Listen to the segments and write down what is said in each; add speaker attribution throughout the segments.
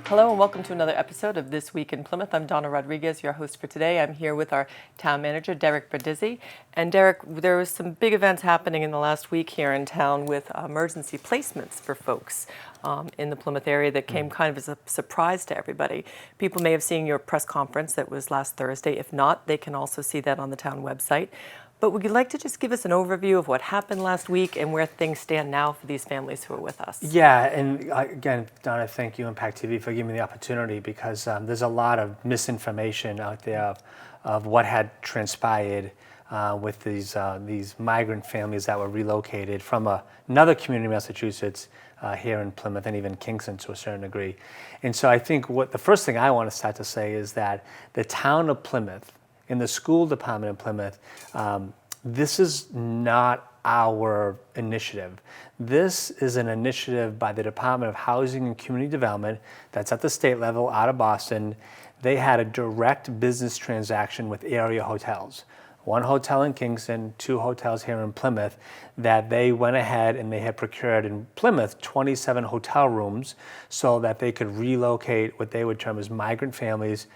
Speaker 1: Hello and welcome to another episode of This Week in Plymouth. I'm Donna Rodriguez, your host for today. I'm here with our town manager, Derek Brindisi. And Derek, there was some big events happening in the last week here in town with emergency placements for folks in the Plymouth area that came kind of as a surprise to everybody. People may have seen your press conference that was last Thursday. If not, they can also see that on the town website. But would you like to just give us an overview of what happened last week and where things stand now for these families who are with us?
Speaker 2: Yeah, and again, Donna, thank you and PACTV for giving me the opportunity because there's a lot of misinformation out there of what had transpired with these migrant families that were relocated from another community in Massachusetts here in Plymouth and even Kingston to a certain degree. And so I think the first thing I want to start to say is that the town of Plymouth, in the school department in Plymouth, this is not our initiative. This is an initiative by the Department of Housing and Community Development that's at the state level out of Boston. They had a direct business transaction with area hotels. One hotel in Kingston, two hotels here in Plymouth, that they went ahead and they had procured in Plymouth 27 hotel rooms so that they could relocate what they would term as migrant families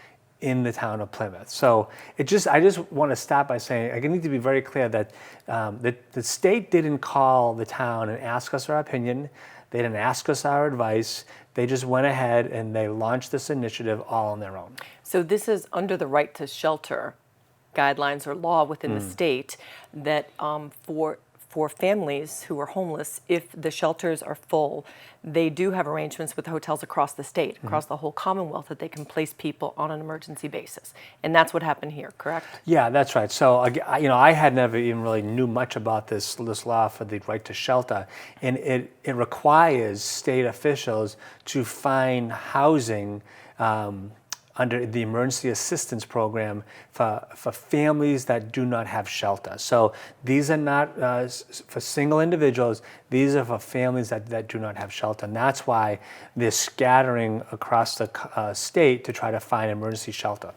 Speaker 2: in the town of Plymouth. So I just want to stop by saying, I need to be very clear that the state didn't call the town and ask us our opinion. They didn't ask us our advice. They just went ahead and they launched this initiative all on their own.
Speaker 1: So this is under the right to shelter guidelines or law within the state that for families who are homeless, if the shelters are full, they do have arrangements with hotels across the state, across the whole Commonwealth, that they can place people on an emergency basis. And that's what happened here, correct?
Speaker 2: Yeah, that's right. So, I had never even really knew much about this law for the right to shelter. And it requires state officials to find housing under the emergency assistance program for families that do not have shelter. So these are not for single individuals, these are for families that do not have shelter. And that's why they're scattering across the state to try to find emergency shelter.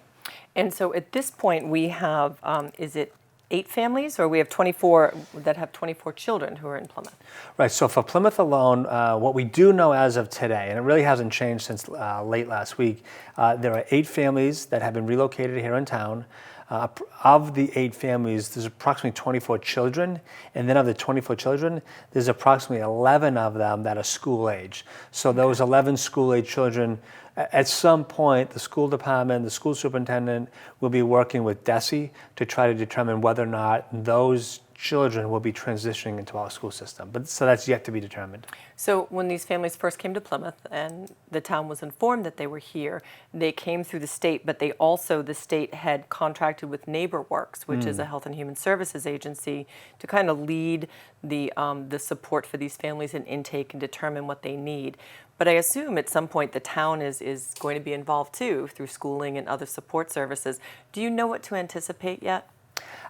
Speaker 1: And so at this point we have, is it 8 families, or we have 24 that have 24 children who are in Plymouth?
Speaker 2: Right, so for Plymouth alone, what we do know as of today, and it really hasn't changed since late last week, there are 8 families that have been relocated here in town. Of the 8 families, there's approximately 24 children, and then of the 24 children, there's approximately 11 of them that are school age. So those 11 school age children, at some point, the school department, the school superintendent will be working with DESE to try to determine whether or not those children will be transitioning into our school system. But so that's yet to be determined.
Speaker 1: So when these families first came to Plymouth and the town was informed that they were here, they came through the state, but the state had contracted with NeighborWorks, which is a health and human services agency, to kind of lead the support for these families in intake and determine what they need. But I assume at some point the town is going to be involved too through schooling and other support services. Do you know what to anticipate yet?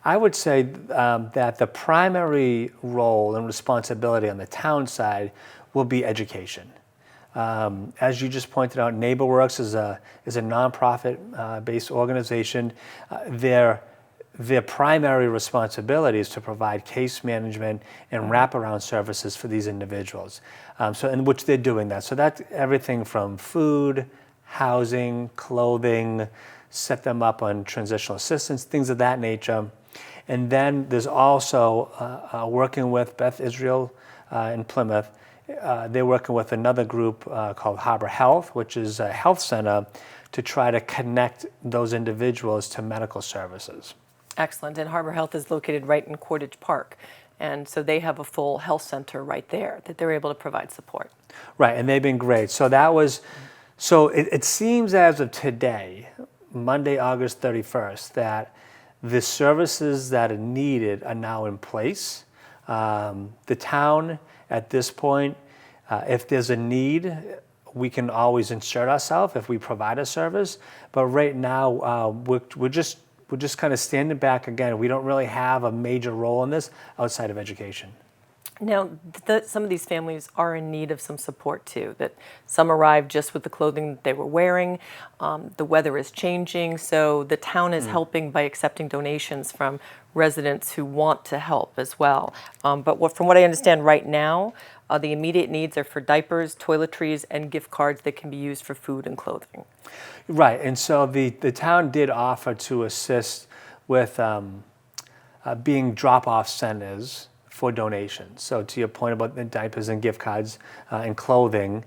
Speaker 2: I would say that the primary role and responsibility on the town side will be education. As you just pointed out, NeighborWorks is a nonprofit based organization. Their primary responsibility is to provide case management and wraparound services for these individuals, in which they're doing that. So that's everything from food, housing, clothing, set them up on transitional assistance, things of that nature. And then there's also working with Beth Israel in Plymouth. They're working with another group called Harbor Health, which is a health center, to try to connect those individuals to medical services.
Speaker 1: Excellent. And Harbor Health is located right in Cordage Park. And so they have a full health center right there that they're able to provide support.
Speaker 2: Right, and they've been great. So it seems as of today, Monday, August 31st, that the services that are needed are now in place. The town, at this point, if there's a need, we can always insert ourselves if we provide a service. But right now, we're just kind of standing back again. We don't really have a major role in this outside of education.
Speaker 1: Now, some of these families are in need of some support too, that some arrived just with the clothing that they were wearing. The weather is changing, so the town is helping by accepting donations from residents who want to help as well. But from what I understand right now, The immediate needs are for diapers, toiletries, and gift cards that can be used for food and clothing.
Speaker 2: Right, and so the town did offer to assist with being drop-off centers for donations. So to your point about the diapers and gift cards and clothing,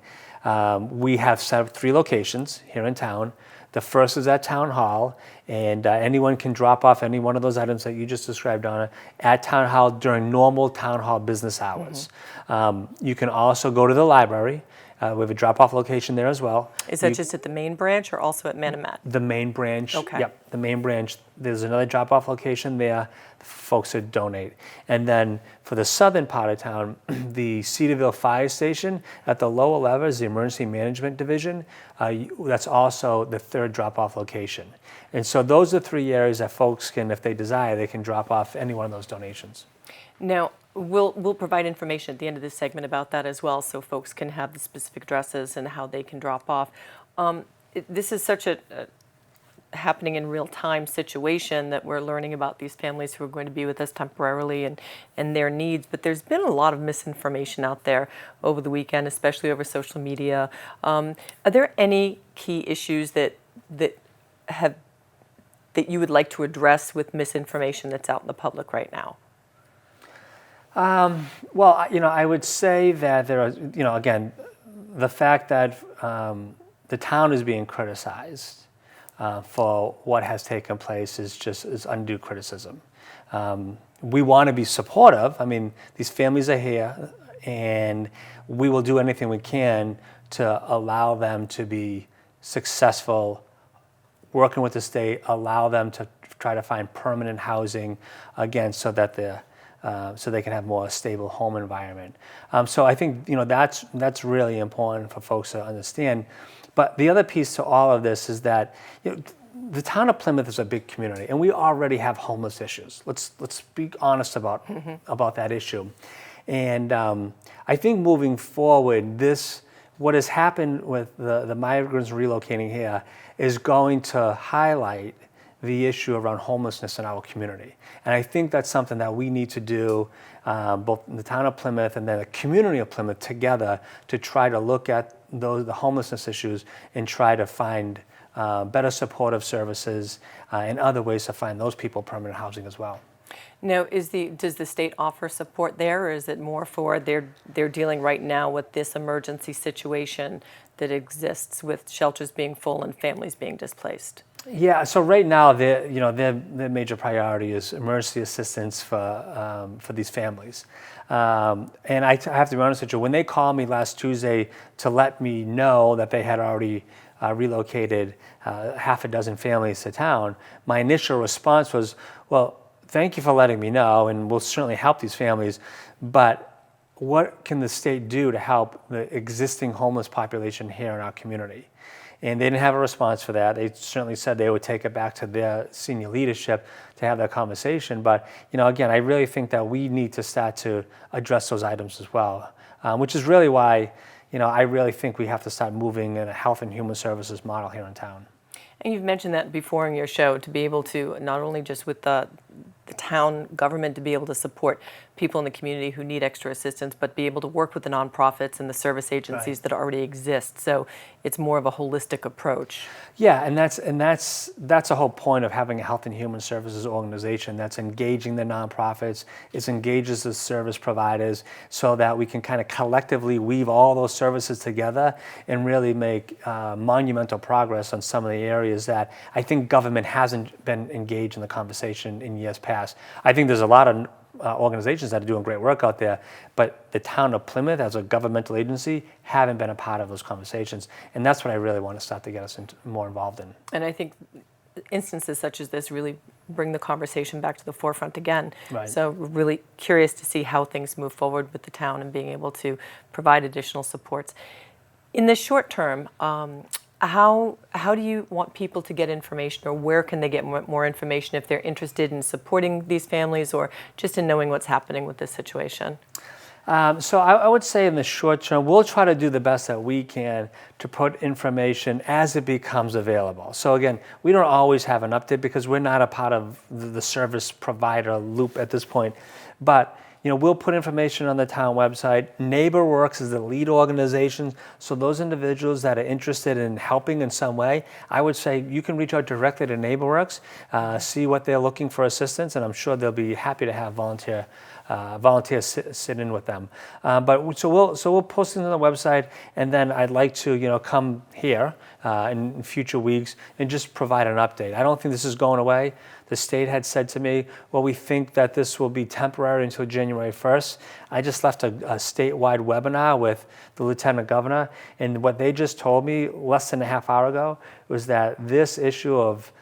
Speaker 2: we have set up 3 locations here in town. The first is at Town Hall, and anyone can drop off any one of those items that you just described, Donna, at Town Hall during normal Town Hall business hours. You can also go to the library. We have a drop-off location there as well.
Speaker 1: Is that just at the main branch or also at Manomet?
Speaker 2: The main branch.
Speaker 1: Okay.
Speaker 2: Yep, the main branch. There's another drop-off location there for folks to donate. And then for the southern part of town, the Cedarville Fire Station at the lower level is the Emergency Management Division. That's also the 3rd drop-off location. And so those are 3 areas that folks can, if they desire, they can drop off any one of those donations.
Speaker 1: Now, we'll provide information at the end of this segment about that as well, so folks can have the specific addresses and how they can drop off. This is such a happening in real time situation that we're learning about these families who are going to be with us temporarily and their needs. But there's been a lot of misinformation out there over the weekend, especially over social media. Are there any key issues that you would like to address with misinformation that's out in the public right now?
Speaker 2: Well, I would say that there are, again, the fact that the town is being criticized for what has taken place is undue criticism. We want to be supportive. I mean, these families are here, and we will do anything we can to allow them to be successful, working with the state, allow them to try to find permanent housing, again, so that so they can have more stable home environment. So I think that's really important for folks to understand. But the other piece to all of this is that the town of Plymouth is a big community, and we already have homeless issues. Let's be honest about that issue. And I think moving forward, what has happened with the migrants relocating here is going to highlight the issue around homelessness in our community. And I think that's something that we need to do, both in the town of Plymouth and then the community of Plymouth together, to try to look at the homelessness issues and try to find better supportive services and other ways to find those people permanent housing as well.
Speaker 1: Now, does the state offer support there, or is it more for they're dealing right now with this emergency situation that exists with shelters being full and families being displaced?
Speaker 2: Yeah, so right now, their major priority is emergency assistance for these families. And I have to be honest with you, when they called me last Tuesday to let me know that they had already relocated half a dozen families to town, my initial response was, well, thank you for letting me know, and we'll certainly help these families, but what can the state do to help the existing homeless population here in our community? And they didn't have a response for that. They certainly said they would take it back to their senior leadership to have that conversation. But again, I really think that we need to start to address those items as well, which is really why I really think we have to start moving in a health and human services model here in town.
Speaker 1: And you've mentioned that before in your show, to be able to not only just with the town government to be able to support people in the community who need extra assistance, but be able to work with the nonprofits and the service agencies that already exist. So it's more of a holistic approach.
Speaker 2: Yeah, and that's the whole point of having a health and human services organization that's engaging the nonprofits, it engages the service providers, so that we can kind of collectively weave all those services together and really make monumental progress on some of the areas that I think government hasn't been engaged in the conversation in years past. I think there's a lot of organizations that are doing great work out there, but the town of Plymouth as a governmental agency haven't been a part of those conversations, and that's what I really want to start to get us more involved in.
Speaker 1: And I think instances such as this really bring the conversation back to the forefront again.
Speaker 2: Right.
Speaker 1: So really curious to see how things move forward with the town and being able to provide additional supports. In the short term, how do you want people to get information, or where can they get more information if they're interested in supporting these families or just in knowing what's happening with this situation?
Speaker 2: So I would say in the short term, we'll try to do the best that we can to put information as it becomes available. So again, we don't always have an update because we're not a part of the service provider loop at this point. But we'll put information on the town website. NeighborWorks is the lead organization, so those individuals that are interested in helping in some way, I would say you can reach out directly to NeighborWorks, see what they're looking for assistance, and I'm sure they'll be happy to have volunteers sit in with them. So we'll post it on the website, and then I'd like to come here in future weeks and just provide an update. I don't think this is going away. The state had said to me, well, we think that this will be temporary until January 1st. I just left a statewide webinar with the Lieutenant Governor, and what they just told me less than a half hour ago was that this issue of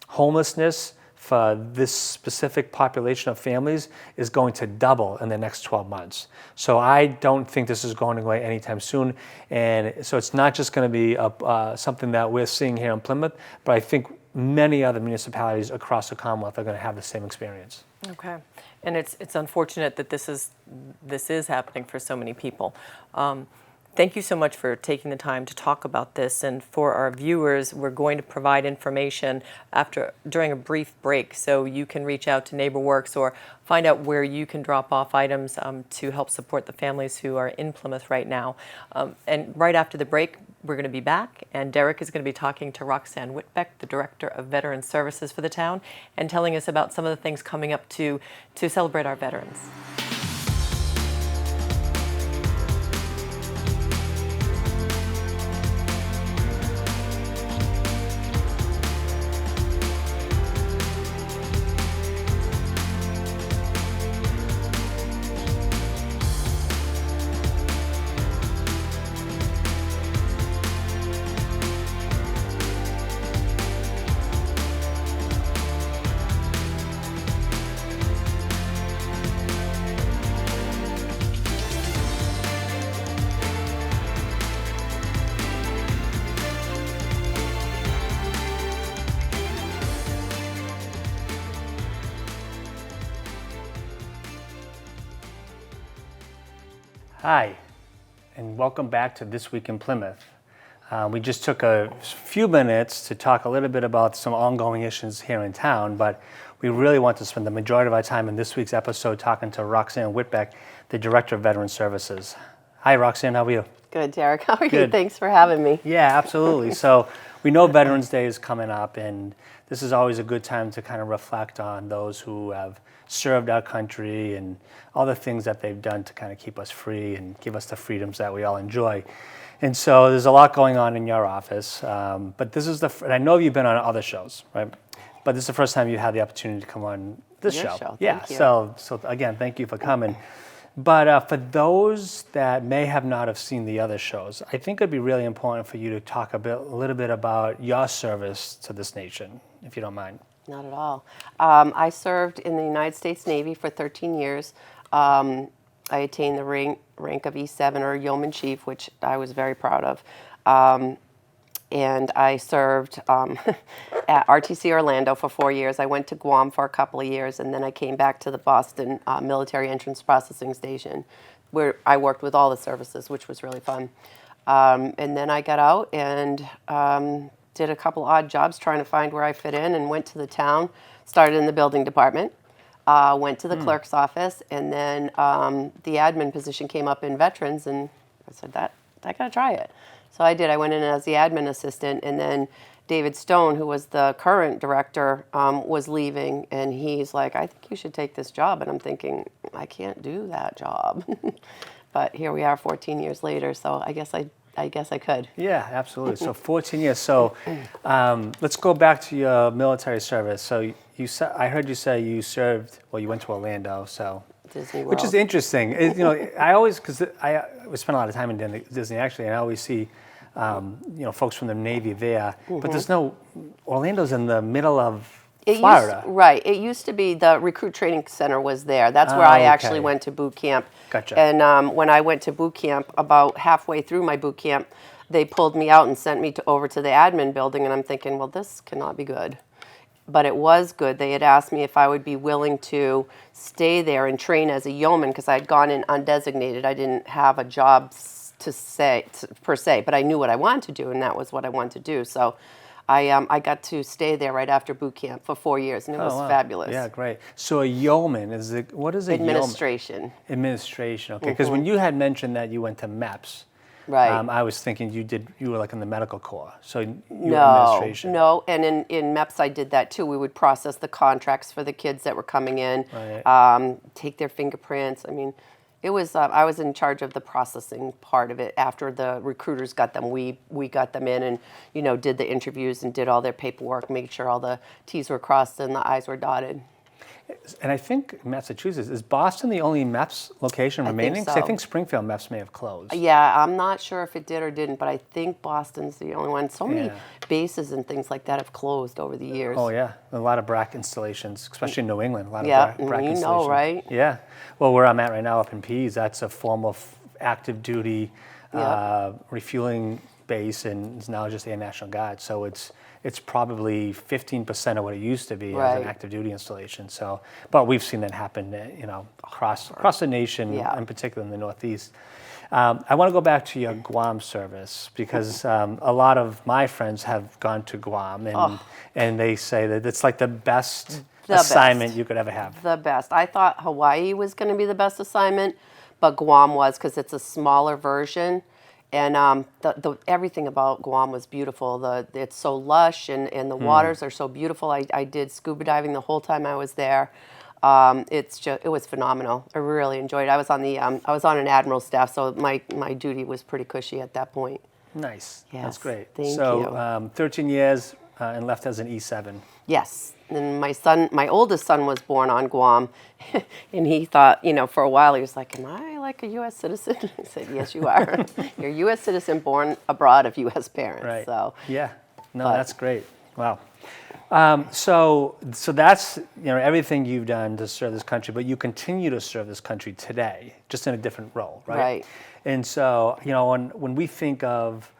Speaker 2: homelessness for this specific population of families is going to double in the next 12 months. So I don't think this is going away anytime soon. And so it's not just going to be something that we're seeing here in Plymouth, but I think many other municipalities across the Commonwealth are going to have the same experience.
Speaker 1: Okay, and it's unfortunate that this is happening for so many people. Thank you so much for taking the time to talk about this. And for our viewers, we're going to provide information during a brief break, so you can reach out to NeighborWorks or find out where you can drop off items to help support the families who are in Plymouth right now. And right after the break, we're going to be back, and Derek is going to be talking to Roxanne Whitbeck, the Director of Veteran Services for the town, and telling us about some of the things coming up to celebrate our veterans.
Speaker 2: Hi, and welcome back to This Week in Plymouth. We just took a few minutes to talk a little bit about some ongoing issues here in town, but we really want to spend the majority of our time in this week's episode talking to Roxanne Whitbeck, the Director of Veteran Services. Hi, Roxanne, how are you?
Speaker 3: Good, Derek. How are you?
Speaker 2: Good.
Speaker 3: Thanks for having me.
Speaker 2: Yeah, absolutely. So we know Veterans Day is coming up, and this is always a good time to kind of reflect on those who have served our country and all the things that they've done to kind of keep us free and give us the freedoms that we all enjoy. And so there's a lot going on in your office, but this is and I know you've been on other shows, right? But this is the first time you had the opportunity to come on this
Speaker 3: Your
Speaker 2: show.
Speaker 3: show.
Speaker 2: Yeah.
Speaker 3: Thank you.
Speaker 2: So again, thank you for coming. But for those that may have not have seen the other shows, I think it'd be really important for you to talk a little bit about your service to this nation, if you don't mind.
Speaker 3: Not at all. I served in the United States Navy for 13 years. I attained the rank of E7 or Yeoman Chief, which I was very proud of. And I served at RTC Orlando for 4 years. I went to Guam for a couple of years, and then I came back to the Boston Military Entrance Processing Station, where I worked with all the services, which was really fun. And then I got out and did a couple odd jobs trying to find where I fit in, and went to the town, started in the building department, went to the clerk's office, and then the admin position came up in veterans, and I said, I gotta try it. So I did. I went in as the admin assistant, and then David Stone, who was the current director, was leaving, and he's like, I think you should take this job. And I'm thinking, I can't do that job. But here we are 14 years later, so I guess I could.
Speaker 2: Yeah, absolutely. So 14 years. So let's go back to your military service. So I heard you say you served, well, you went to Orlando, so.
Speaker 3: Disney World.
Speaker 2: Which is interesting. I always, because I spent a lot of time in Disney actually, and I always see, folks from the Navy there, but there's Orlando's in the middle of Florida.
Speaker 3: Right. It used to be the recruit training center was there. That's where I actually went to boot camp.
Speaker 2: Gotcha.
Speaker 3: And when I went to boot camp, about halfway through my boot camp, they pulled me out and sent me over to the admin building, and I'm thinking, well, this cannot be good. But it was good. They had asked me if I would be willing to stay there and train as a yeoman, because I had gone in undesignated. I didn't have a job per se, but I knew what I wanted to do, and that was what I wanted to do. So I got to stay there right after boot camp for 4 years, and it was
Speaker 2: wow.
Speaker 3: fabulous.
Speaker 2: Yeah, great. So a yeoman what is a
Speaker 3: Administration.
Speaker 2: yeoman? Administration. Okay, because when you had mentioned that you went to MEPS,
Speaker 3: Right.
Speaker 2: I was thinking you were like in the medical corps, so you were
Speaker 3: No,
Speaker 2: administration.
Speaker 3: no, and in MEPS I did that too. We would process the contracts for the kids that were coming in,
Speaker 2: Right.
Speaker 3: take their fingerprints. I mean, it was I was in charge of the processing part of it. After the recruiters got them, we got them in and did the interviews and did all their paperwork, made sure all the T's were crossed and the I's were dotted.
Speaker 2: And I think Massachusetts, is Boston the only MEPS location remaining? 'Cause I
Speaker 3: so.
Speaker 2: think Springfield MEPS may have closed.
Speaker 3: Yeah, I'm not sure if it did or didn't, but I think Boston's the only one. So many
Speaker 2: Yeah.
Speaker 3: bases and things like that have closed over the years.
Speaker 2: Oh yeah, a lot of BRAC installations, especially in New England. A lot
Speaker 3: Yeah,
Speaker 2: of BRAC
Speaker 3: you know,
Speaker 2: installations.
Speaker 3: right?
Speaker 2: Yeah. Well, where I'm at right now up in Pease, that's a former active duty refueling base, and it's now just Air National Guard. So it's probably 15% of what it used to be as
Speaker 3: Right.
Speaker 2: an active duty installation. So, but we've seen that happen, across the nation,
Speaker 3: Yeah.
Speaker 2: in particular in the Northeast. I want to go back to your Guam service because a lot of my friends have gone to Guam, and they say that it's like the best assignment you could ever have.
Speaker 3: The best. I thought Hawaii was going to be the best assignment, but Guam was because it's a smaller version. And everything about Guam was beautiful. It's so lush, and the waters are so beautiful. I did scuba diving the whole time I was there. It was phenomenal. I really enjoyed it. I was on an admiral staff, so my duty was pretty cushy at that point.
Speaker 2: Nice.
Speaker 3: Yes,
Speaker 2: That's great.
Speaker 3: thank
Speaker 2: So 13 years and left as an E7.
Speaker 3: Yes. And my oldest son was born on Guam, and he thought, for a while he was like, "Am I like a U.S. citizen?" I said, "Yes, you are. You're a U.S. citizen born abroad of U.S. parents."
Speaker 2: Right.
Speaker 3: So
Speaker 2: yeah. No, that's great. Wow. So that's everything you've done to serve this country, but you continue to serve this country today, just in a different role, right?
Speaker 3: Right.
Speaker 2: And so when we think of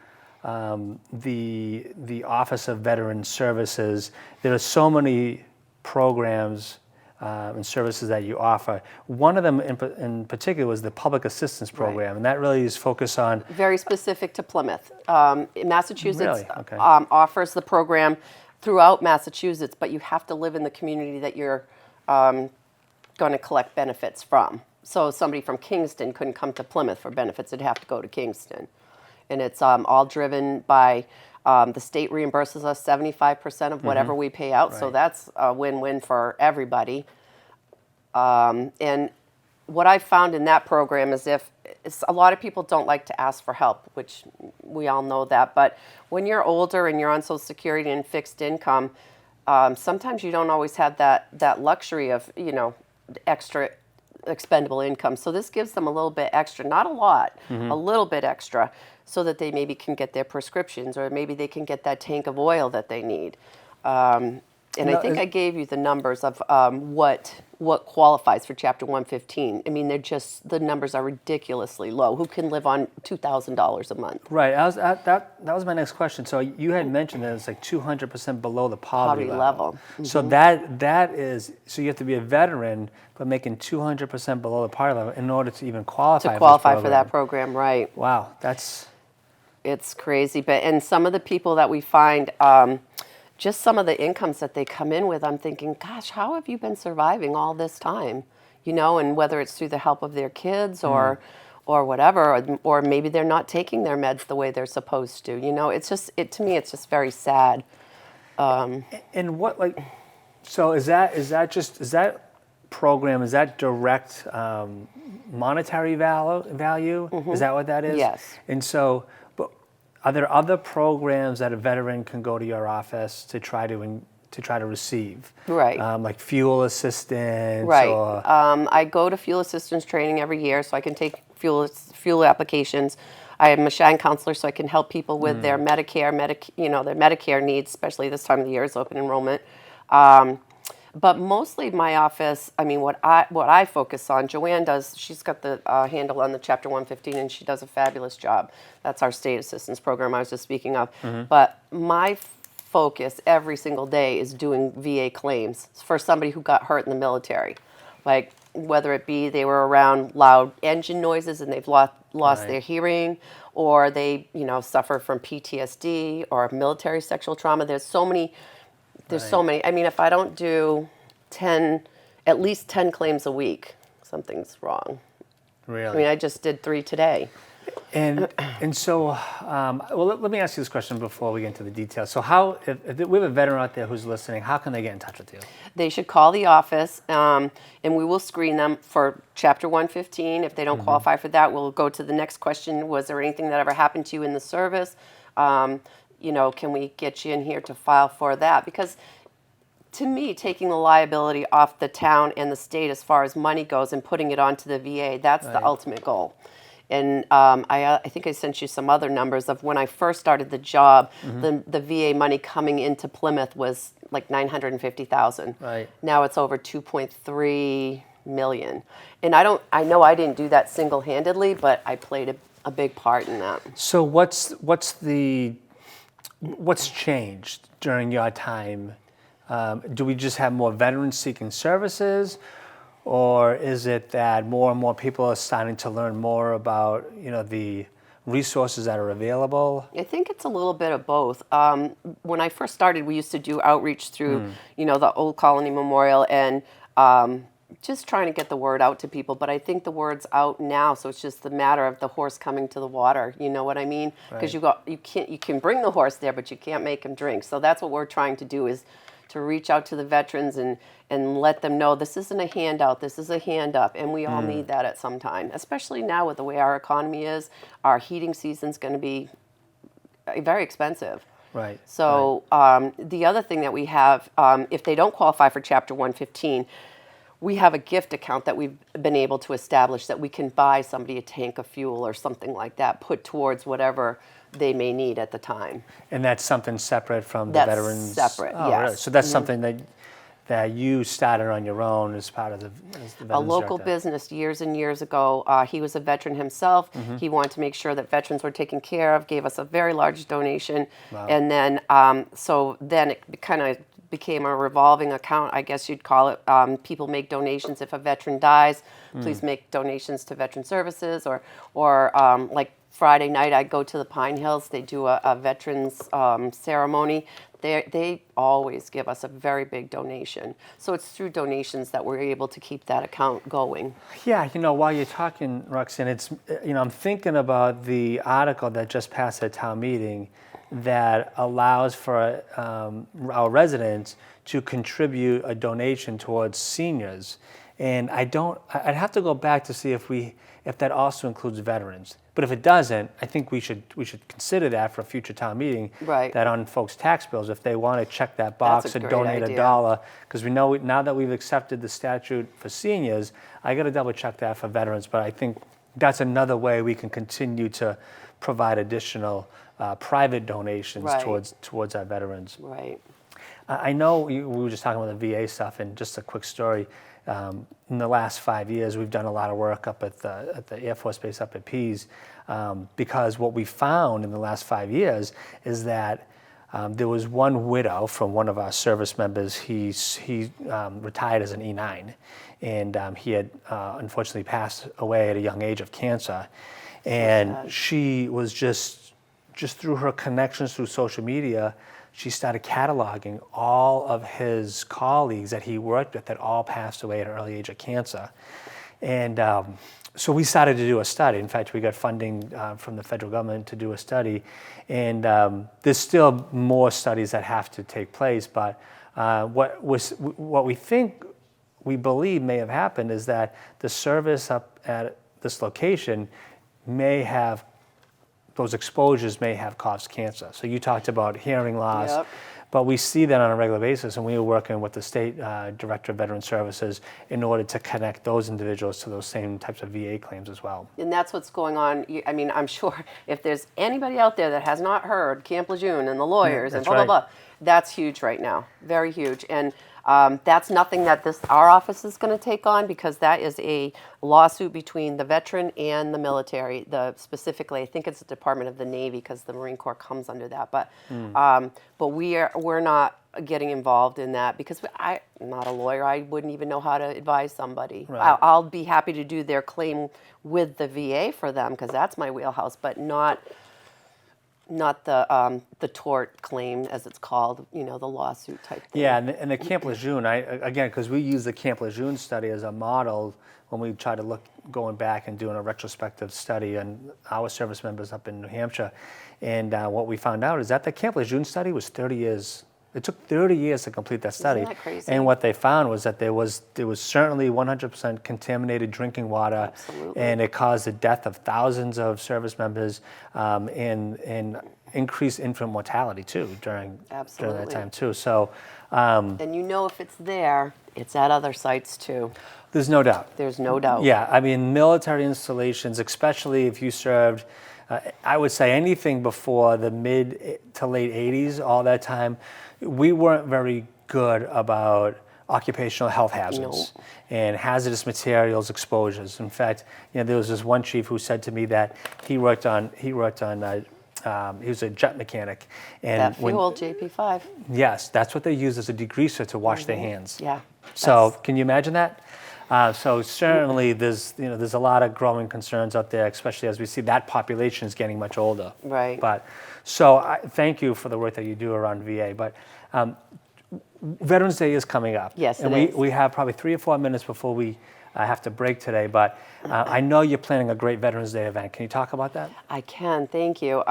Speaker 2: the Office of Veteran Services, there are so many programs and services that you offer. One of them in particular was the Public Assistance Program, and that really is focused on...
Speaker 3: Very specific to Plymouth. Massachusetts
Speaker 2: Really? Okay.
Speaker 3: Offers the program throughout Massachusetts, but you have to live in the community that you're going to collect benefits from. So somebody from Kingston couldn't come to Plymouth for benefits. They'd have to go to Kingston. And it's all driven by the state reimburses us 75% of whatever we pay out. So
Speaker 2: Right.
Speaker 3: that's a win-win for everybody. And what I found in that program is a lot of people don't like to ask for help, which we all know that. But when you're older and you're on Social Security and fixed income, sometimes you don't always have that luxury of, extra expendable income. So this gives them a little bit extra, not a lot, a little bit extra, so that they maybe can get their prescriptions, or maybe they can get that tank of oil that they need. And I think I gave you the numbers of what qualifies for Chapter 115. I mean, the numbers are ridiculously low. Who can live on $2,000 a month?
Speaker 2: Right. That was my next question. So you had mentioned that it's like 200% below the poverty level. So that is, so you have to be a veteran, but making 200% below the poverty level in order to even qualify
Speaker 3: For that program, right?
Speaker 2: Wow,
Speaker 3: It's crazy. And some of the people that we find, just some of the incomes that they come in with, I'm thinking, gosh, how have you been surviving all this time? And whether it's through the help of their kids or whatever, or maybe they're not taking their meds the way they're supposed to. It's just, to me, it's just very sad.
Speaker 2: And what, so is that program, is that direct monetary value? Is that what that is?
Speaker 3: Yes.
Speaker 2: And so, but are there other programs that a veteran can go to your office to try to receive?
Speaker 3: Right.
Speaker 2: Like fuel assistance?
Speaker 3: Right.
Speaker 2: Or,
Speaker 3: I go to fuel assistance training every year, so I can take fuel applications. I am a Shine counselor, so I can help people with their Medicare, their Medicare needs, especially this time of the year is open enrollment. But mostly my office, I mean, what I focus on, Joanne does, she's got the handle on the Chapter 115, and she does a fabulous job. That's our state assistance program I was just speaking of. But my focus every single day is doing VA claims for somebody who got hurt in the military. Like, whether it be they were around loud engine noises and they've lost
Speaker 2: Right.
Speaker 3: their hearing, or they, suffer from PTSD or military sexual trauma. There's so many. I mean, if I don't do at least 10 claims a week, something's wrong.
Speaker 2: Really?
Speaker 3: I mean, I just did 3 today.
Speaker 2: And so, well, let me ask you this question before we get into the details. So if we have a veteran out there who's listening, how can they get in touch with you?
Speaker 3: They should call the office, and we will screen them for Chapter 115. If they don't qualify for that, we'll go to the next question. Was there anything that ever happened to you in the service? Can we get you in here to file for that? Because to me, taking the liability off the town and the state as far as money goes and putting it onto the VA, that's the ultimate goal. And I think I sent you some other numbers of when I first started the job, the VA money coming into Plymouth was like $950,000.
Speaker 2: Right.
Speaker 3: Now it's over 2.3 million. And I know I didn't do that single-handedly, but I played a big part in that.
Speaker 2: So what's changed during your time? Do we just have more veterans seeking services, or is it that more and more people are starting to learn more about the resources that are available?
Speaker 3: I think it's a little bit of both. When I first started, we used to do outreach through the Old Colony Memorial and just trying to get the word out to people. But I think the word's out now, so it's just the matter of the horse coming to the water. You know what I mean? Because you can bring the horse there, but you can't make him drink. So that's what we're trying to do, is to reach out to the veterans and let them know this isn't a handout, this is a hand up, and we all need that at some time. Especially now with the way our economy is, our heating season's going to be very expensive.
Speaker 2: Right.
Speaker 3: So the other thing that we have, if they don't qualify for Chapter 115, we have a gift account that we've been able to establish that we can buy somebody a tank of fuel or something like that, put towards whatever they may need at the time.
Speaker 2: And that's something separate from the
Speaker 3: That's
Speaker 2: veterans?
Speaker 3: separate,
Speaker 2: Oh,
Speaker 3: yes.
Speaker 2: Really? So that's something that you started on your own as part of the veterans
Speaker 3: A local
Speaker 2: director.
Speaker 3: business years and years ago, he was a veteran himself. He wanted to make sure that veterans were taken care of, gave us a very large donation.
Speaker 2: Wow.
Speaker 3: And then, so then it kind of became a revolving account, I guess you'd call it. People make donations if a veteran dies. Please make donations to Veteran Services, or like Friday night, I go to the Pine Hills. They do a veterans ceremony. They always give us a very big donation. So it's through donations that we're able to keep that account going.
Speaker 2: Yeah, while you're talking, Roxanne, it's I'm thinking about the article that just passed at town meeting that allows for our residents to contribute a donation towards seniors. And I'd have to go back to see if that also includes veterans. But if it doesn't, I think we should consider that for a future town meeting.
Speaker 3: Right.
Speaker 2: That on folks' tax bills, if they want to check that box
Speaker 3: That's a
Speaker 2: and
Speaker 3: great
Speaker 2: donate
Speaker 3: idea.
Speaker 2: $1, because we know now that we've accepted the statute for seniors, I got to double check that for veterans. But I think that's another way we can continue to provide additional private donations
Speaker 3: Right.
Speaker 2: towards our veterans.
Speaker 3: Right.
Speaker 2: I know we were just talking about the VA stuff, and just a quick story. In the last 5 years, we've done a lot of work up at the Air Force Base up at Pease, because what we found in the last 5 years is that there was one widow from one of our service members. He retired as an E9, and he had unfortunately passed away at a young age of cancer. And she was just through her connections through social media, she started cataloging all of his colleagues that he worked with that all passed away at an early age of cancer. And so we started to do a study. In fact, we got funding from the federal government to do a study. And there's still more studies that have to take place. But what we believe may have happened is that the service up at this location those exposures may have caused cancer. So you talked about hearing loss,
Speaker 3: Yep.
Speaker 2: but we see that on a regular basis, and we were working with the state director of Veteran Services in order to connect those individuals to those same types of VA claims as well.
Speaker 3: And that's what's going on. I mean, I'm sure if there's anybody out there that has not heard Camp Lejeune and the lawyers and
Speaker 2: that's
Speaker 3: blah, blah,
Speaker 2: right.
Speaker 3: blah, that's huge right now. Very huge. And that's nothing that our office is going to take on, because that is a lawsuit between the veteran and the military. Specifically, I think it's the Department of the Navy, because the Marine Corps comes under that. But we're not getting involved in that because I'm not a lawyer. I wouldn't even know how to advise somebody.
Speaker 2: Right.
Speaker 3: I'll be happy to do their claim with the VA for them because that's my wheelhouse, but not the tort claim as it's called, the lawsuit type thing.
Speaker 2: Yeah, and the Camp Lejeune, again, because we use the Camp Lejeune study as a model when we try to look going back and doing a retrospective study on our service members up in New Hampshire. And what we found out is that the Camp Lejeune study was 30 years. It took 30 years to complete that study.
Speaker 3: Isn't that crazy?
Speaker 2: And what they found was that there was certainly 100% contaminated drinking water.
Speaker 3: Absolutely.
Speaker 2: And it caused the death of thousands of service members and increased infant mortality too during that time too. So,
Speaker 3: and if it's there, it's at other sites too.
Speaker 2: there's no doubt.
Speaker 3: There's no doubt.
Speaker 2: Yeah, I mean, military installations, especially if you served, I would say anything before the mid to late 80s, all that time, we weren't very good about occupational health hazards and hazardous materials exposures. In fact, there was this one chief who said to me that he was a jet mechanic. And
Speaker 3: That fuel, JP5.
Speaker 2: yes, that's what they use as a degreaser to wash their hands.
Speaker 3: Yeah.
Speaker 2: So can you imagine that? So certainly there's a lot of growing concerns out there, especially as we see that population is getting much older.
Speaker 3: Right.
Speaker 2: But so thank you for the work that you do around VA. But Veterans Day is coming up.
Speaker 3: Yes,
Speaker 2: and
Speaker 3: it is.
Speaker 2: we have probably 3 or 4 minutes before we have to break today. But I know you're planning a great Veterans Day event. Can you talk about that?
Speaker 3: I can, thank you.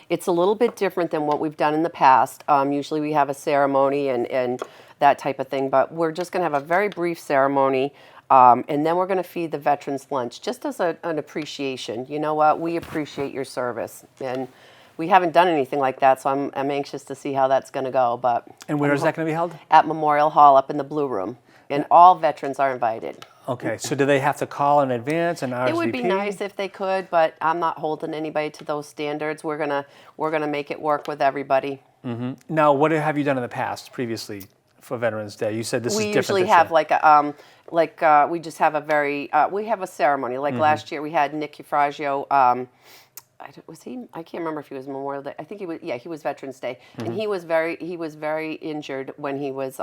Speaker 3: It's a little bit different than what we've done in the past. Usually we have a ceremony and that type of thing, but we're just going to have a very brief ceremony. And then we're going to feed the veterans lunch just as an appreciation. You know what? We appreciate your service. And we haven't done anything like that, so I'm anxious to see how that's going to go.
Speaker 2: And where is that going to be held?
Speaker 3: At Memorial Hall up in the Blue Room. And all veterans are invited.
Speaker 2: Okay, so do they have to call in advance and RSVP?
Speaker 3: It would be nice if they could, but I'm not holding anybody to those standards. We're gonna make it work with everybody.
Speaker 2: Mm-hmm. Now, what have you done in the past, previously, for Veterans Day? You said this is different.
Speaker 3: We usually have we just have we have a ceremony. Like last year, we had Nick Eufrasio. I can't remember if he was Memorial Day. I think he was. Yeah, he was Veterans Day, and he was very injured when he was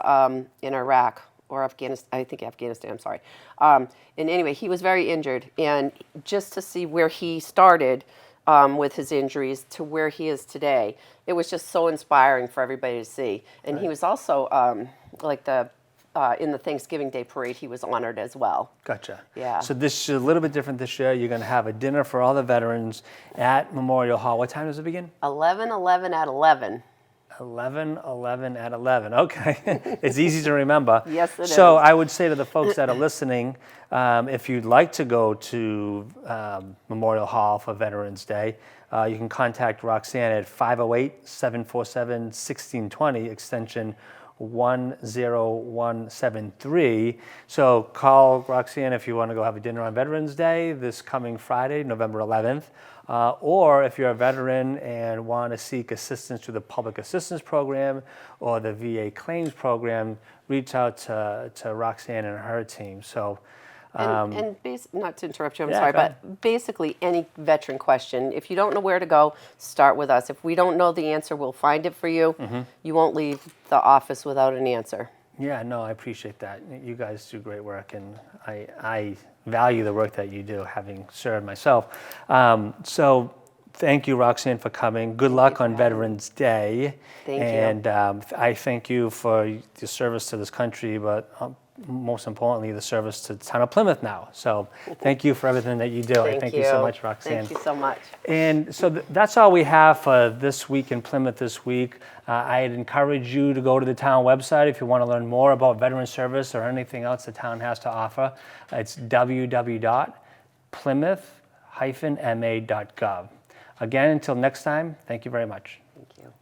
Speaker 3: in Iraq. Or Afghanistan, I think Afghanistan, I'm sorry. And anyway, he was very injured. And just to see where he started with his injuries to where he is today, it was just so inspiring for everybody to see. And he was also, in the Thanksgiving Day parade, he was honored as well.
Speaker 2: Gotcha.
Speaker 3: Yeah.
Speaker 2: So this is a little bit different this year. You're going to have a dinner for all the veterans at Memorial Hall. What time does it begin?
Speaker 3: 11:11 at 11.
Speaker 2: 11:11 at 11. Okay. It's easy to remember.
Speaker 3: Yes, it
Speaker 2: So
Speaker 3: is.
Speaker 2: I would say to the folks that are listening, if you'd like to go to Memorial Hall for Veterans Day, you can contact Roxanne at 508-747-1620, extension 10173. So call Roxanne if you want to go have a dinner on Veterans Day this coming Friday, November 11th. Or if you're a veteran and want to seek assistance through the Public Assistance Program or the VA Claims Program, reach out to Roxanne and her team. So,
Speaker 3: Not to interrupt you, I'm
Speaker 2: Yeah,
Speaker 3: sorry,
Speaker 2: go ahead.
Speaker 3: but basically any veteran question, if you don't know where to go, start with us. If we don't know the answer, we'll find it for you. You won't leave the office without an answer.
Speaker 2: yeah, no, I appreciate that. You guys do great work, and I value the work that you do, having served myself. So thank you, Roxanne, for coming. Good luck on Veterans Day.
Speaker 3: Thank you.
Speaker 2: And I thank you for your service to this country, but most importantly, the service to the town of Plymouth now. So thank you for everything that you do. Thank you so much, Roxanne.
Speaker 3: Thank you so much.
Speaker 2: And so that's all we have for this week in Plymouth this week. I'd encourage you to go to the town website if you want to learn more about veteran service or anything else the town has to offer. It's www.plymouth-ma.gov. Again, until next time, thank you very much.
Speaker 3: Thank you.